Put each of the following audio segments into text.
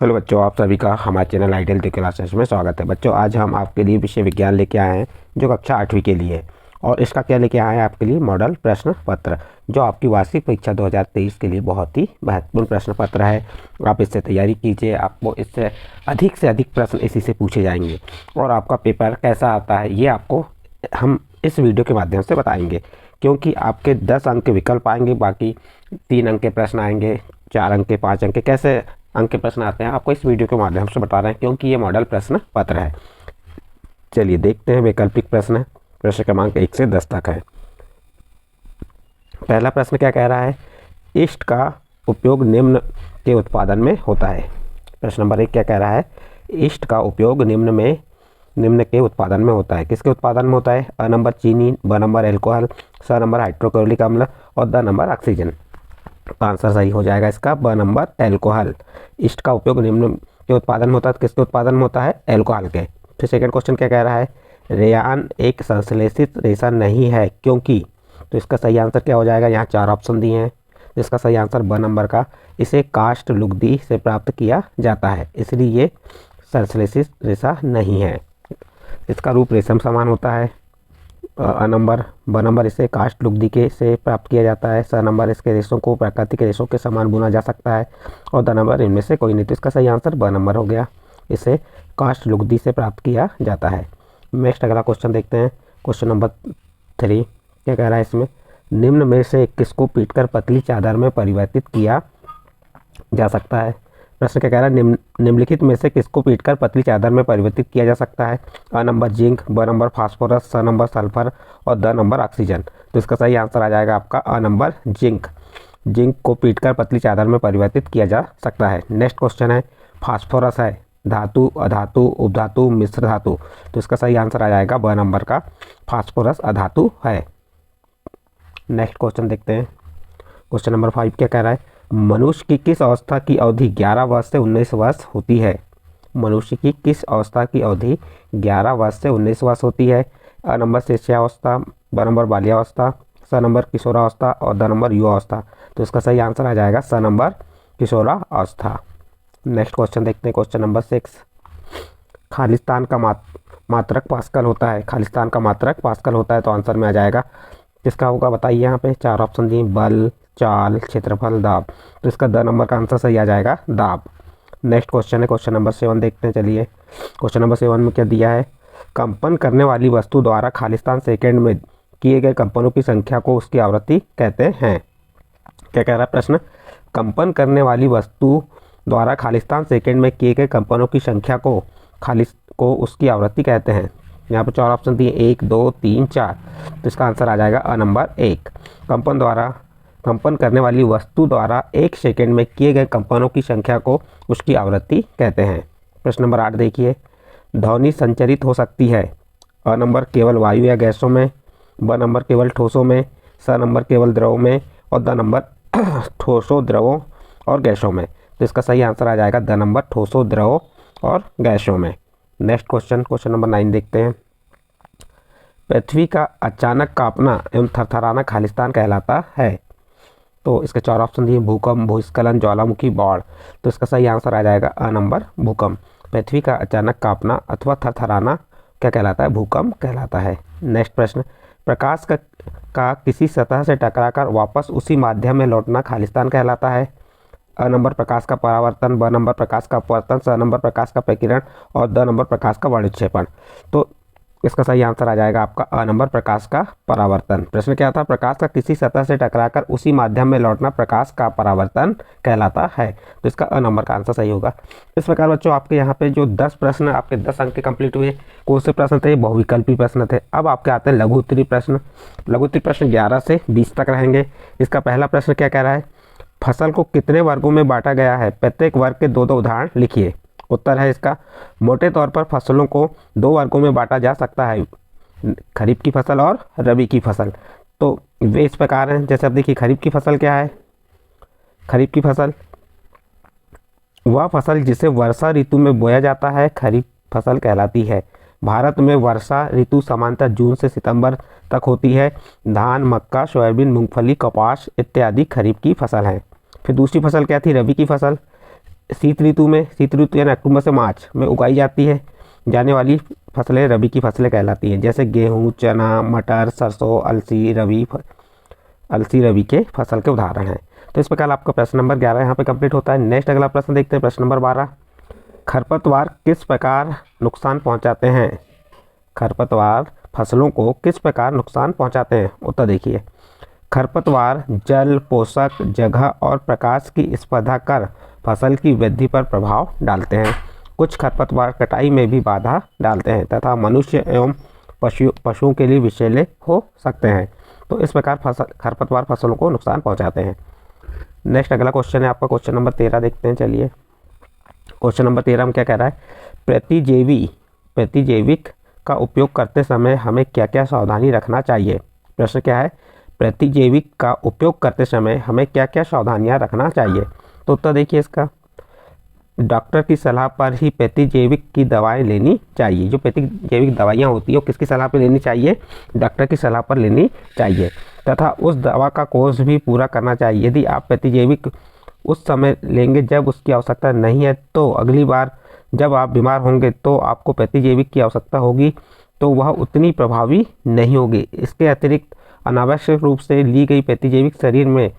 Hello बच्चों, आप सभी का हमारे चैनल आइडियल दी क्लासेस में स्वागत है। बच्चों, आज हम आपके लिए विषय विज्ञान लेके आए हैं जो कक्षा 8वीं के लिए है। और इसका क्या लेके आए हैं आपके लिए मॉडल प्रश्न पत्र, जो आपकी वार्षिक परीक्षा 2023 के लिए बहुत ही महत्वपूर्ण प्रश्न पत्र है। आप इससे तैयारी कीजिए, आपको इससे अधिक प्रश्न इसी से पूछे जाएंगे। और आपका पेपर कैसा आता है ये आपको हम इस वीडियो के माध्यम से बताएंगे, क्योंकि आपके 10 अंक के विकल्प आएंगे, बाकी 3 अंक के प्रश्न आएंगे, 4 अंक के, 5 अंक के, कैसे अंक के प्रश्न आते हैं आपको इस वीडियो के माध्यम से बता रहे हैं, क्योंकि ये मॉडल प्रश्न पत्र है। चलिए देखते हैं वैकल्पिक प्रश्न। प्रश्न क्रमांक 1 से 10 तक है। पहला प्रश्न क्या कह रहा है? ईस्ट का उपयोग निम्न के उत्पादन में होता है। प्रश्न नंबर 1 क्या कह रहा है? ईस्ट का उपयोग निम्न के उत्पादन में होता है। किसके उत्पादन में होता है? अ नंबर चीनी, ब नंबर एल्कोहल, स नंबर हाइड्रोक्लोरिक अम्ल और द नंबर ऑक्सीजन। तो आंसर सही हो जाएगा इसका ब नंबर एल्कोहल। ईस्ट का उपयोग निम्न के उत्पादन में होता है। किसके उत्पादन में होता है? एल्कोहल के। फिर सेकंड क्वेश्चन क्या कह रहा है? रेयान एक संश्लेषित रेशा नहीं है क्योंकि। तो इसका सही आंसर क्या हो जाएगा? यहाँ 4 ऑप्शन दिए हैं, जिसका सही आंसर ब नंबर का, इसे काष्ठ लुगदी से प्राप्त किया जाता है, इसलिए ये संश्लेषित रेशा नहीं है। इसका रूप रेशम समान होता है। अ नंबर, ब नंबर, इसे काष्ठ लुगदी के से प्राप्त किया जाता है। स नंबर, इसके रेशों को प्राकृतिक रेशों के समान बुना जा सकता है। और द नंबर, इनमें से कोई नहीं। तो इसका सही आंसर ब नंबर हो गया, इसे काष्ठ लुगदी से प्राप्त किया जाता है। नेक्स्ट अगला क्वेश्चन देखते हैं। क्वेश्चन नंबर 3 क्या कह रहा है इसमें? निम्न में से किसको पीटकर पतली चादर में परिवर्तित किया जा सकता है? प्रश्न क्या कह रहा है? निम्नलिखित में से किसको पीटकर पतली चादर में परिवर्तित किया जा सकता है? अ नंबर जिंक, ब नंबर फास्फोरस, स नंबर सल्फर और द नंबर ऑक्सीजन। तो इसका सही आंसर आ जाएगा आपका अ नंबर जिंक। जिंक को पीटकर पतली चादर में परिवर्तित किया जा सकता है। नेक्स्ट क्वेश्चन है, फास्फोरस है धातु, अधातु, उपधातु, मिश्र धातु। तो इसका सही आंसर आ जाएगा ब नंबर का, फास्फोरस अधातु है। नेक्स्ट क्वेश्चन देखते हैं। क्वेश्चन नंबर 5 क्या कह रहा है? मनुष्य की किस अवस्था की अवधि 11 वर्ष से 19 वर्ष होती है? मनुष्य की किस अवस्था की अवधि 11 वर्ष से 19 वर्ष होती है? अ नंबर शिशुअवस्था, ब नंबर बाल्यावस्था, स नंबर किशोरावस्था और द नंबर युवावस्था। तो इसका सही आंसर आ जाएगा स नंबर किशोरावस्था। नेक्स्ट क्वेश्चन देखते हैं। क्वेश्चन नंबर 6, खालिस्तान का मात्रक पास्कल होता है। खालिस्तान का मात्रक पास्कल होता है, तो आंसर में आ जाएगा किसका होगा बताइए। यहाँ पे 4 ऑप्शन दिए, बल, चाल, क्षेत्रफल, दाब। तो इसका द नंबर का आंसर सही आ जाएगा दाब। नेक्स्ट क्वेश्चन है क्वेश्चन नंबर 7 देखते हैं। चलिए क्वेश्चन नंबर 7 में क्या दिया है? कंपन करने वाली वस्तु द्वारा खालिस्तान सेकंड में किए गए कंपनों की संख्या को उसकी आवृत्ति कहते हैं। क्या कह रहा है प्रश्न? कंपन करने वाली वस्तु द्वारा खालिस्तान सेकंड में किए गए कंपनों की संख्या को उसकी आवृत्ति कहते हैं। यहाँ पर 4 ऑप्शन दिए, 1, 2, 3, 4। तो इसका आंसर आ जाएगा अ नंबर 1। कंपन करने वाली वस्तु द्वारा 1 सेकंड में किए गए कंपनों की संख्या को उसकी आवृत्ति कहते हैं। प्रश्न नंबर 8 देखिए, ध्वनि संचरित हो सकती है। अ नंबर केवल वायु या गैसों में, ब नंबर केवल ठोसों में, स नंबर केवल द्रवों में और द नंबर ठोसों, द्रवों और गैसों में। तो इसका सही आंसर आ जाएगा द नंबर ठोसों, द्रवों और गैसों में। नेक्स्ट क्वेश्चन नंबर 9 देखते हैं। पृथ्वी का अचानक कांपना एवं थरथराना खालिस्तान कहलाता है। तो इसके 4 ऑप्शन दिए, भूकंप, भूस्खलन, ज्वालामुखी, बाढ़। तो इसका सही आंसर आ जाएगा अ नंबर भूकंप। पृथ्वी का अचानक कांपना अथवा थरथराना क्या कहलाता है? भूकंप कहलाता है। नेक्स्ट प्रश्न, प्रकाश का किसी सतह से टकराकर वापस उसी माध्यम में लौटना खालिस्तान कहलाता है। अ नंबर प्रकाश का परावर्तन, ब नंबर प्रकाश का अपवर्तन, स नंबर प्रकाश का प्रकीर्णन और द नंबर प्रकाश का वर्णविक्षेपण। तो इसका सही आंसर आ जाएगा आपका अ नंबर प्रकाश का परावर्तन। प्रश्न क्या था? प्रकाश का किसी सतह से टकराकर उसी माध्यम में लौटना प्रकाश का परावर्तन कहलाता है। तो इसका अ नंबर का आंसर सही होगा। इस प्रकार बच्चों आपके यहाँ पे जो 10 प्रश्न आपके 10 अंक के कंप्लीट हुए। कौन से प्रश्न थे? बहुविकल्पी प्रश्न थे। अब आपके आते हैं लघु उत्तरीय प्रश्न। लघु उत्तरीय प्रश्न 11 से 20 तक रहेंगे। इसका पहला प्रश्न क्या कह रहा है? फसल को कितने वर्गों में बांटा गया है? प्रत्येक वर्ग के 2-2 उदाहरण लिखिए। उत्तर है इसका, मोटे तौर पर फसलों को 2 वर्गों में बांटा जा सकता है, खरीफ की फसल और रबी की फसल। तो वे इस प्रकार हैं, जैसे अब देखिए खरीफ की फसल क्या है? खरीफ की फसल वह फसल जिसे वर्षा ऋतु में बोया जाता है खरीफ फसल कहलाती है। भारत में वर्षा ऋतु सामान्यतः जून से सितंबर तक होती है। धान, मक्का, सोयाबीन, मूंगफली, कपास इत्यादि खरीफ की फसल हैं। फिर दूसरी फसल क्या थी? रबी की फसल। शीत ऋतु यानी अक्टूबर से मार्च में उगाई जाती है जाने वाली फसलें रबी की फसलें कहलाती हैं, जैसे गेहूँ, चना, मटर, सरसों, अलसी रबी के फसल के उदाहरण हैं। तो इस प्रकार आपका प्रश्न नंबर 11 यहाँ पे कंप्लीट होता है। नेक्स्ट अगला प्रश्न देखते हैं, प्रश्न नंबर 12। खरपतवार किस प्रकार नुकसान पहुँचाते हैं? खरपतवार फसलों को किस प्रकार नुकसान पहुँचाते हैं? उत्तर देखिए। खरपतवार जल, पोषक, जगह और प्रकाश की स्पर्धा कर फसल की वृद्धि पर प्रभाव डालते हैं। कुछ खरपतवार कटाई में भी बाधा डालते हैं तथा मनुष्य एवं पशुओं के लिए विषैले हो सकते हैं। तो इस प्रकार खरपतवार फसलों को नुकसान पहुंचाते हैं। नेक्स्ट अगला क्वेश्चन है आपका क्वेश्चन नंबर 13 देखते हैं। चलिए क्वेश्चन नंबर 13 में क्या कह रहा है? प्रतिजैविक का उपयोग करते समय हमें क्या क्या सावधानी रखना चाहिए? प्रश्न क्या है? प्रतिजैविक का उपयोग करते समय हमें क्या क्या सावधानियां रखना चाहिए? तो उत्तर देखिए इसका। डॉक्टर की सलाह पर ही प्रतिजैविक की दवाएं लेनी चाहिए। जो प्रतिजैविक दवाइयाँ होती है वो किसकी सलाह पर लेनी चाहिए? डॉक्टर की सलाह पर लेनी चाहिए तथा उस दवा का कोर्स भी पूरा करना चाहिए। यदि आप प्रतिजैविक उस समय लेंगे जब उसकी आवश्यकता नहीं है, तो अगली बार जब आप बीमार होंगे तो आपको प्रतिजैविक की आवश्यकता होगी तो वह उतनी प्रभावी नहीं होगी। इसके अतिरिक्त अनावश्यक रूप से ली गई प्रतिजैविक शरीर में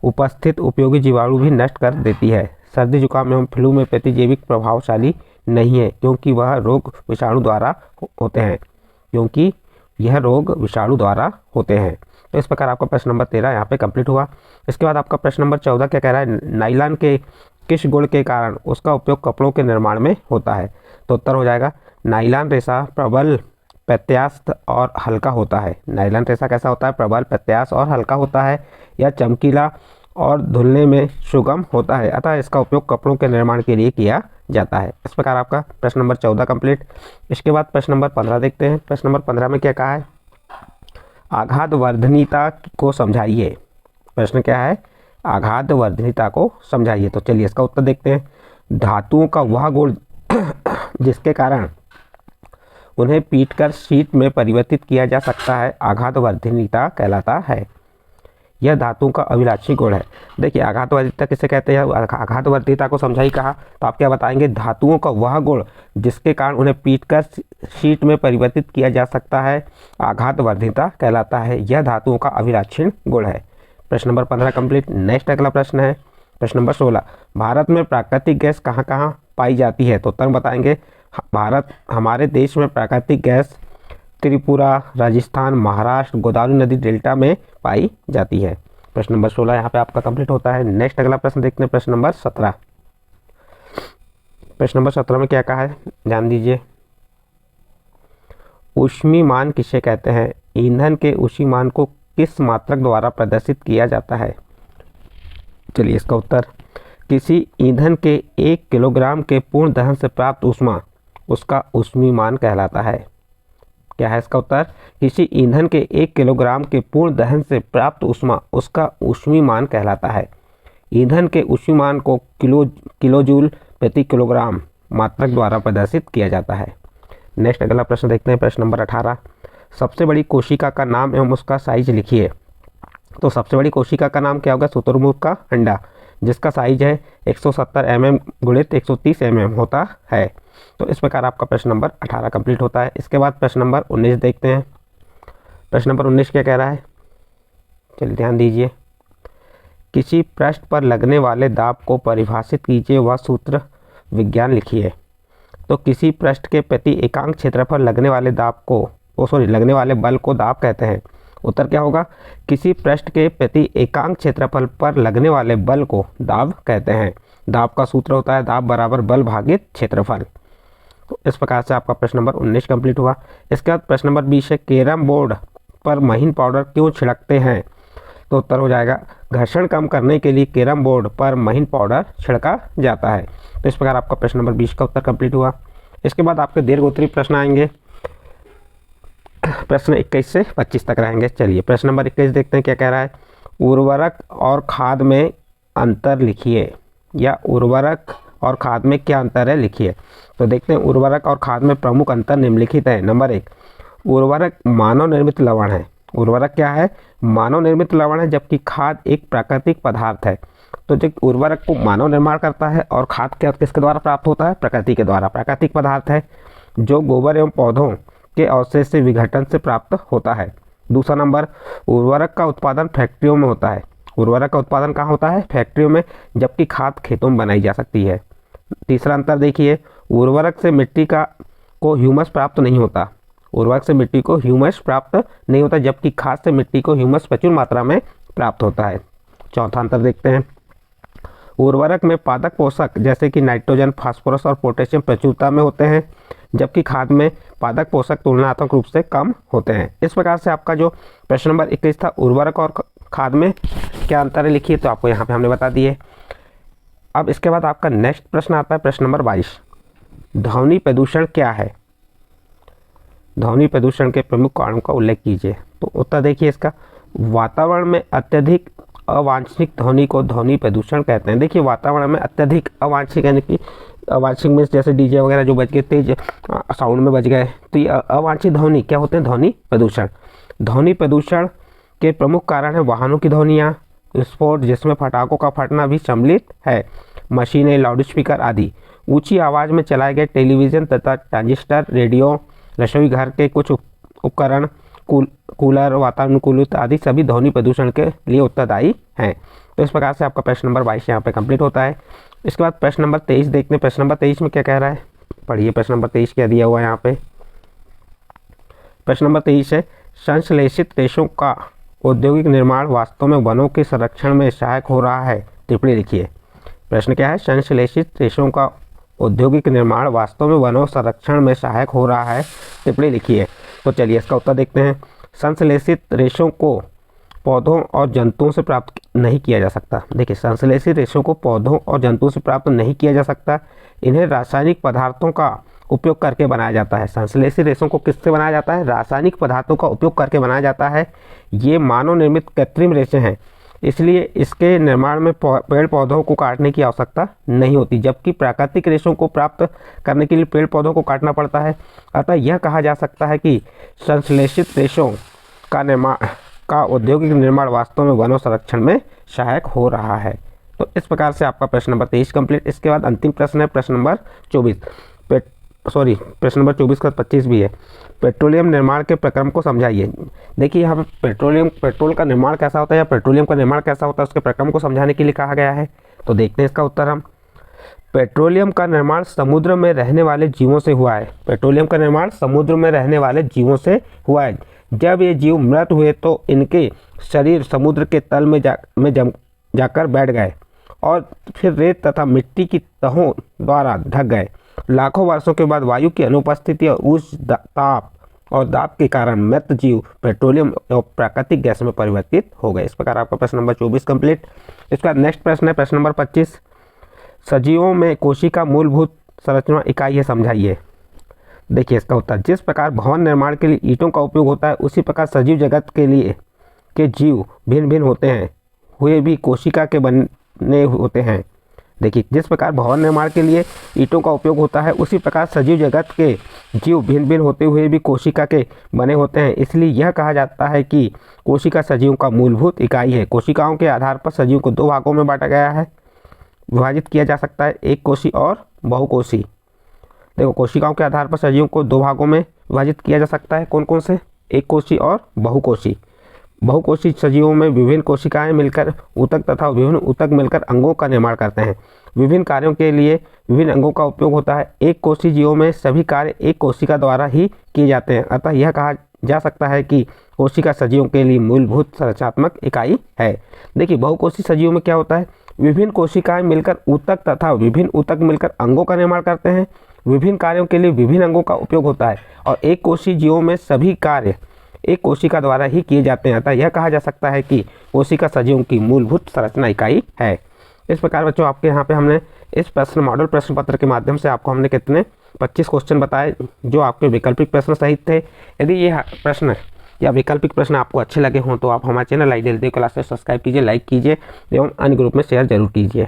उपस्थित उपयोगी जीवाणु भी नष्ट कर देती है। सर्दी, जुकाम एवं फ्लू में प्रतिजैविक प्रभावशाली नहीं है क्योंकि यह रोग विषाणु द्वारा होते हैं। तो इस प्रकार आपका प्रश्न नंबर 13 यहाँ पे कंप्लीट हुआ। इसके बाद आपका प्रश्न नंबर 14 क्या कह रहा है? नायलॉन के किस गुण के कारण उसका उपयोग कपड़ों के निर्माण में होता है? तो उत्तर हो जाएगा नायलॉन रेशा प्रबल, प्रत्यास्थ और हल्का होता है। नायलॉन रेशा कैसा होता है? प्रबल, प्रत्यास्थ और हल्का होता है। यह चमकीला और धुलने में सुगम होता है, अतः इसका उपयोग कपड़ों के निर्माण के लिए किया जाता है। इस प्रकार आपका प्रश्न नंबर 14 कंप्लीट। इसके बाद प्रश्न नंबर 15 देखते हैं। प्रश्न नंबर 15 में क्या कहा है? आघातवर्धनीयता को समझाइए। प्रश्न क्या है? आघातवर्धनीयता को समझाइए। तो चलिए इसका उत्तर देखते हैं। धातुओं का वह गुण जिसके कारण उन्हें पीटकर शीट में परिवर्तित किया जा सकता है आघातवर्धनीयता कहलाता है। यह धातुओं का अविनाशी गुण है। देखिए आघातवर्धनीयता किसे कहते हैं? आघातवर्धनीयता को समझाइए कहा, तो आप क्या बताएंगे? धातुओं का वह गुण जिसके कारण उन्हें पीटकर शीट में परिवर्तित किया जा सकता है आघातवर्धनीयता कहलाता है। यह धातुओं का अविनाशी गुण है। प्रश्न नंबर 15 कंप्लीट। नेक्स्ट अगला प्रश्न है प्रश्न नंबर 16। भारत में प्राकृतिक गैस कहाँ कहाँ पाई जाती है? तो उत्तर बताएंगे हमारे देश में प्राकृतिक गैस त्रिपुरा, राजस्थान, महाराष्ट्र, गोदावरी नदी डेल्टा में पाई जाती है। प्रश्न नंबर 16 यहाँ पे आपका कंप्लीट होता है। नेक्स्ट अगला प्रश्न देखते हैं, प्रश्न नंबर 17। प्रश्न नंबर 17 में क्या कहा है? ध्यान दीजिए। ऊष्मीमान किसे कहते हैं? ईंधन के ऊष्मीमान को किस मात्रक द्वारा प्रदर्शित किया जाता है? चलिए इसका उत्तर, किसी ईंधन के 1 किलोग्राम के पूर्ण दहन से प्राप्त ऊष्मा उसका ऊष्मीमान कहलाता है। क्या है इसका उत्तर? किसी ईंधन के 1 किलोग्राम के पूर्ण दहन से प्राप्त ऊष्मा उसका ऊष्मीमान कहलाता है। ईंधन के ऊष्मीमान को किलोजूल प्रति किलोग्राम मात्रक द्वारा प्रदर्शित किया जाता है। नेक्स्ट अगला प्रश्न देखते हैं, प्रश्न नंबर 18। सबसे बड़ी कोशिका का नाम एवं उसका साइज लिखिए। तो सबसे बड़ी कोशिका का नाम क्या होगा? शुतुरमुर्ग का अंडा, जिसका साइज है 170 mm गुणित 130 mm होता है। तो इस प्रकार आपका प्रश्न नंबर 18 कंप्लीट होता है। इसके बाद प्रश्न नंबर 19 देखते हैं। प्रश्न नंबर 19 क्या कह रहा है? चलिए ध्यान दीजिए। किसी पृष्ठ पर लगने वाले दाब को परिभाषित कीजिए, वह सूत्र विज्ञान लिखिए। तो किसी पृष्ठ के प्रति एकांक क्षेत्रफल लगने वाले लगने वाले बल को दाब कहते हैं। उत्तर क्या होगा? किसी पृष्ठ के प्रति एकांक क्षेत्रफल पर लगने वाले बल को दाब कहते हैं। दाब का सूत्र होता है दाब बराबर बल भागित क्षेत्रफल। तो इस प्रकार से आपका प्रश्न नंबर 19 कंप्लीट हुआ। इसके बाद प्रश्न नंबर 20 है, कैरम बोर्ड पर महीन पाउडर क्यों छिड़कते हैं? तो उत्तर हो जाएगा, घर्षण कम करने के लिए कैरम बोर्ड पर महीन पाउडर छिड़का जाता है। तो इस प्रकार आपका प्रश्न नंबर 20 का उत्तर कंप्लीट हुआ। इसके बाद आपके दीर्घोत्तरीय प्रश्न आएंगे, प्रश्न 21 से 25 तक रहेंगे। चलिए प्रश्न नंबर 21 देखते हैं क्या कह रहा है? उर्वरक और खाद में अंतर लिखिए, या उर्वरक और खाद में क्या अंतर है लिखिए। तो देखते हैं, उर्वरक और खाद में प्रमुख अंतर निम्नलिखित है। नंबर 1, उर्वरक मानव निर्मित लवण है। उर्वरक क्या है? मानव निर्मित लवण है, जबकि खाद एक प्राकृतिक पदार्थ है। तो जो उर्वरक को मानव निर्माण करता है और खाद क्या किसके द्वारा प्राप्त होता है? प्रकृति के द्वारा। प्राकृतिक पदार्थ है जो गोबर एवं पौधों के अवशेष से विघटन से प्राप्त होता है। दूसरा नंबर, उर्वरक का उत्पादन फैक्ट्रियों में होता है। उर्वरक का उत्पादन कहाँ होता है? फैक्ट्रियों में, जबकि खाद खेतों में बनाई जा सकती है। तीसरा अंतर देखिए, उर्वरक से मिट्टी को ह्यूमस प्राप्त नहीं होता। उर्वरक से मिट्टी को ह्यूमस प्राप्त नहीं होता, जबकि खाद से मिट्टी को ह्यूमस प्रचुर मात्रा में प्राप्त होता है। चौथा अंतर देखते हैं, उर्वरक में पादक पोषक जैसे कि नाइट्रोजन, फास्फोरस और पोटेशियम प्रचुरता में होते हैं, जबकि खाद में पादक पोषक तुलनात्मक रूप से कम होते हैं। इस प्रकार से आपका जो प्रश्न नंबर 21 था, उर्वरक और खाद में क्या अंतर है लिखिए, तो आपको यहाँ पे हमने बता दिए। अब इसके बाद आपका नेक्स्ट प्रश्न आता है प्रश्न नंबर 22, ध्वनि प्रदूषण क्या है? ध्वनि प्रदूषण के प्रमुख कारणों का उल्लेख कीजिए। तो उत्तर देखिए इसका, वातावरण में अत्यधिक अवांछित ध्वनि को ध्वनि प्रदूषण कहते हैं। देखिए वातावरण में अत्यधिक अवांछित यानी कि अवांछित मीन्स जैसे डीजे वगैरह जो बज गए, तेज साउंड में बज गए, तो ये अवांछित ध्वनि क्या होते हैं? ध्वनि प्रदूषण। ध्वनि प्रदूषण के प्रमुख कारण है वाहनों की ध्वनियाँ, विस्फोट जिसमें पटाखों का फटना भी सम्मिलित है, मशीनें, लाउडस्पीकर आदि, ऊंची आवाज़ में चलाए गए टेलीविज़न तथा ट्रांजिस्टर, रेडियो, रसोई घर के कुछ उपकरण, कूलर, वातानुकूलित आदि सभी ध्वनि प्रदूषण के लिए उत्तरदायी हैं। तो इस प्रकार से आपका प्रश्न नंबर 22 यहाँ पे कंप्लीट होता है। इसके बाद प्रश्न नंबर 23 देखते हैं। प्रश्न नंबर 23 में क्या कह रहा है, पढ़िए प्रश्न नंबर 23 क्या दिया हुआ है यहाँ पे। प्रश्न नंबर 23 है, संश्लेषित रेशों का औद्योगिक निर्माण वास्तव में वनों के संरक्षण में सहायक हो रहा है, टिप्पणी लिखिए। प्रश्न क्या है, संश्लेषित रेशों का औद्योगिक निर्माण वास्तव में वनों संरक्षण में सहायक हो रहा है, टिप्पणी लिखिए। तो चलिए इसका उत्तर देखते हैं। संश्लेषित रेशों को पौधों और जंतुओं से प्राप्त नहीं किया जा सकता। देखिए संश्लेषित रेशों को पौधों और जंतुओं से प्राप्त नहीं किया जा सकता, इन्हें रासायनिक पदार्थों का उपयोग करके बनाया जाता है। संश्लेषित रेशों को किससे बनाया जाता है? रासायनिक पदार्थों का उपयोग करके बनाया जाता है। ये मानव निर्मित कृत्रिम रेशे हैं, इसलिए इसके निर्माण में पेड़ पौधों को काटने की आवश्यकता नहीं होती, जबकि प्राकृतिक रेशों को प्राप्त करने के लिए पेड़ पौधों को काटना पड़ता है। अतः यह कहा जा सकता है कि संश्लेषित रेशों का औद्योगिक निर्माण वास्तव में वनों संरक्षण में सहायक हो रहा है। तो इस प्रकार से आपका प्रश्न नंबर 23 कंप्लीट। इसके बाद अंतिम प्रश्न है प्रश्न नंबर 24। प्रश्न नंबर 24 का 25 भी है। पेट्रोलियम निर्माण के प्रक्रम को समझाइए। देखिए यहाँ पे पेट्रोल का निर्माण कैसा होता है या पेट्रोलियम का निर्माण कैसा होता है उसके प्रक्रम को समझाने के लिए कहा गया है। तो देखते हैं इसका उत्तर हम। पेट्रोलियम का निर्माण समुद्र में रहने वाले जीवों से हुआ है। पेट्रोलियम का निर्माण समुद्र में रहने वाले जीवों से हुआ है। जब ये जीव मृत हुए तो इनके शरीर समुद्र के तल में जाकर बैठ गए और फिर रेत तथा मिट्टी की तहों द्वारा ढक गए। लाखों वर्षों के बाद वायु की अनुपस्थिति और उच्च ताप और दाब के कारण मृत जीव पेट्रोलियम और प्राकृतिक गैस में परिवर्तित हो गए। इस प्रकार आपका प्रश्न नंबर 24 कंप्लीट। इसका नेक्स्ट प्रश्न है प्रश्न नंबर 25। सजीवों में कोशिका मूलभूत संरचना इकाई है, समझाइए। देखिए इसका उत्तर, जिस प्रकार भवन निर्माण के लिए ईंटों का उपयोग होता है उसी प्रकार सजीव जगत के जीव भिन्न भिन्न होते हैं हुए भी कोशिका के बने होते हैं। देखिए जिस प्रकार भवन निर्माण के लिए ईंटों का उपयोग होता है उसी प्रकार सजीव जगत के जीव भिन्न भिन्न होते हुए भी कोशिका के बने होते हैं। इसलिए यह कहा जाता है कि कोशिका सजीवों का मूलभूत इकाई है। कोशिकाओं के आधार पर सजीव को दो भागों में बांटा गया है, विभाजित किया जा सकता है, एक कोशी और बहुकोशी। देखो कोशिकाओं के आधार पर सजीवों को दो भागों में विभाजित किया जा सकता है, कौन कौन से? एक कोशी और बहुकोशी। बहुकोशी सजीवों में विभिन्न कोशिकाएं मिलकर ऊतक तथा विभिन्न ऊतक मिलकर अंगों का निर्माण करते हैं। विभिन्न कार्यों के लिए विभिन्न अंगों का उपयोग होता है। एक कोशी जीवों में सभी कार्य एक कोशिका द्वारा ही किए जाते हैं। अतः यह कहा जा सकता है कि कोशिका सजीवों के लिए मूलभूत संरचनात्मक इकाई है। देखिए बहुकोशी सजीवों में क्या होता है, विभिन्न कोशिकाएं मिलकर ऊतक तथा विभिन्न ऊतक मिलकर अंगों का निर्माण करते हैं। विभिन्न कार्यों के लिए विभिन्न अंगों का उपयोग होता है और एक कोशी जीवों में सभी कार्य एक कोशिका द्वारा ही किए जाते हैं। अतः यह कहा जा सकता है कि कोशिका सजीवों की मूलभूत संरचना इकाई है। इस प्रकार बच्चों आपके यहाँ पे हमने इस प्रश्न मॉडल प्रश्न पत्र के माध्यम से आपको हमने कितने 25 क्वेश्चन बताए जो आपके वैकल्पिक प्रश्न सहित थे। यदि ये प्रश्न या वैकल्पिक प्रश्न आपको अच्छे लगे हों तो आप हमारे चैनल आईडियल क्लासेस सब्सक्राइब कीजिए, लाइक कीजिए एवं अन्य ग्रुप में शेयर जरूर कीजिए।